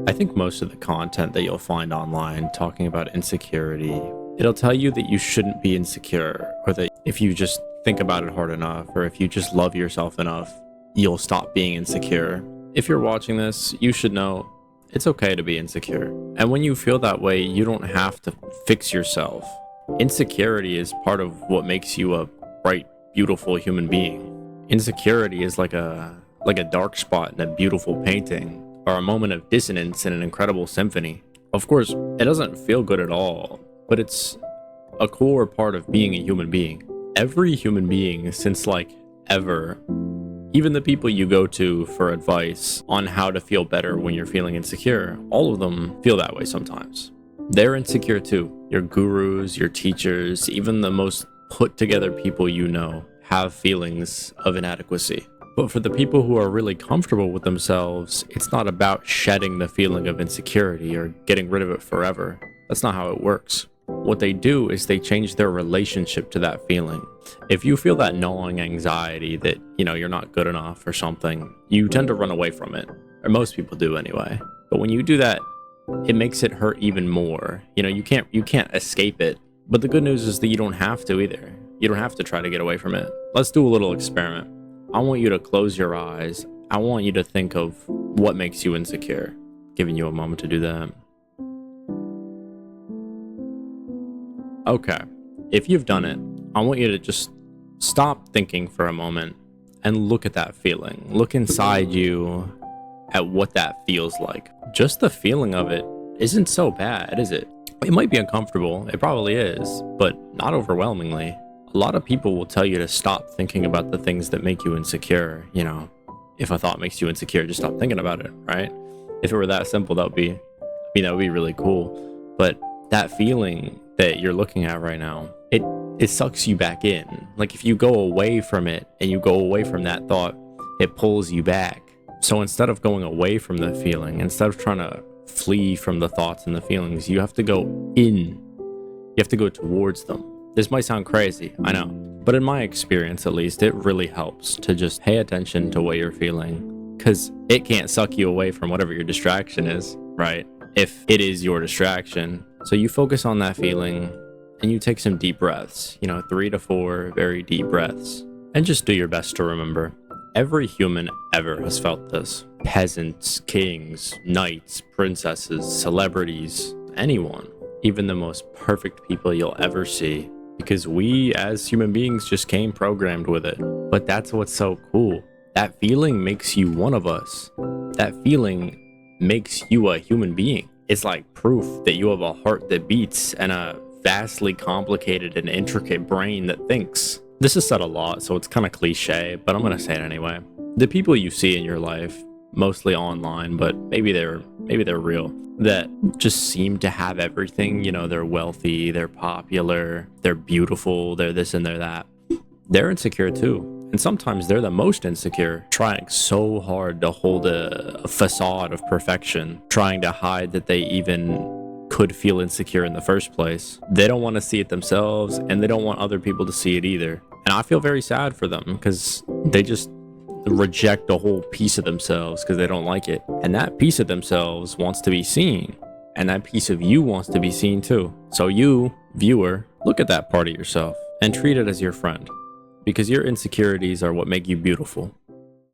I think most of the content that you'll find online talking about insecurity, it'll tell you that you shouldn't be insecure, or that if you just think about it hard enough, or if you just love yourself enough, you'll stop being insecure. If you're watching this, you should know it's okay to be insecure. And when you feel that way, you don't have to fix yourself. Insecurity is part of what makes you a bright, beautiful human being. Insecurity is like a dark spot in a beautiful painting, or a moment of dissonance in an incredible symphony. Of course, it doesn't feel good at all, but it's a core part of being a human being. Every human being since ever, even the people you go to for advice on how to feel better when you're feeling insecure, all of them feel that way sometimes. They're insecure too. Your gurus, your teachers, even the most put together people you know have feelings of inadequacy. But for the people who are really comfortable with themselves, it's not about shedding the feeling of insecurity or getting rid of it forever. That's not how it works. What they do is they change their relationship to that feeling. If you feel that gnawing anxiety that, you're not good enough or something, you tend to run away from it. Or most people do anyway. But when you do that, it makes it hurt even more. You can't escape it. But the good news is that you don't have to either. You don't have to try to get away from it. Let's do a little experiment. I want you to close your eyes. I want you to think of what makes you insecure. Giving you a moment to do that. Okay, if you've done it, I want you to just stop thinking for a moment and look at that feeling. Look inside you at what that feels like. Just the feeling of it isn't so bad, is it? It might be uncomfortable, it probably is, but not overwhelmingly. A lot of people will tell you to stop thinking about the things that make you insecure. If a thought makes you insecure, just stop thinking about it, right? If it were that simple, that would be really cool. But that feeling that you're looking at right now, it sucks you back in. Like if you go away from it and you go away from that thought, it pulls you back. So instead of going away from the feeling, instead of trying to flee from the thoughts and the feelings, you have to go in. You have to go towards them. This might sound crazy, I know, but in my experience at least, it really helps to just pay attention to what you're feeling, because it can't suck you away from whatever your distraction is, right? If it is your distraction. So you focus on that feeling and you take some deep breaths, 3 to 4 very deep breaths, and just do your best to remember. Every human ever has felt this. Peasants, kings, knights, princesses, celebrities, anyone, even the most perfect people you'll ever see, because we as human beings just came programmed with it. But that's what's so cool. That feeling makes you one of us. That feeling makes you a human being. It's like proof that you have a heart that beats and a vastly complicated and intricate brain that thinks. This is said a lot, so it's kind of cliche, but I'm going to say it anyway. The people you see in your life, mostly online, but maybe they're real, that just seem to have everything. They're wealthy, they're popular, they're beautiful, they're this and they're that. They're insecure too. And sometimes they're the most insecure, trying so hard to hold a facade of perfection, trying to hide that they even could feel insecure in the first place. They don't want to see it themselves, and they don't want other people to see it either. And I feel very sad for them, because they just reject a whole piece of themselves because they don't like it. And that piece of themselves wants to be seen. And that piece of you wants to be seen too. So you, viewer, look at that part of yourself and treat it as your friend. Because your insecurities are what make you beautiful.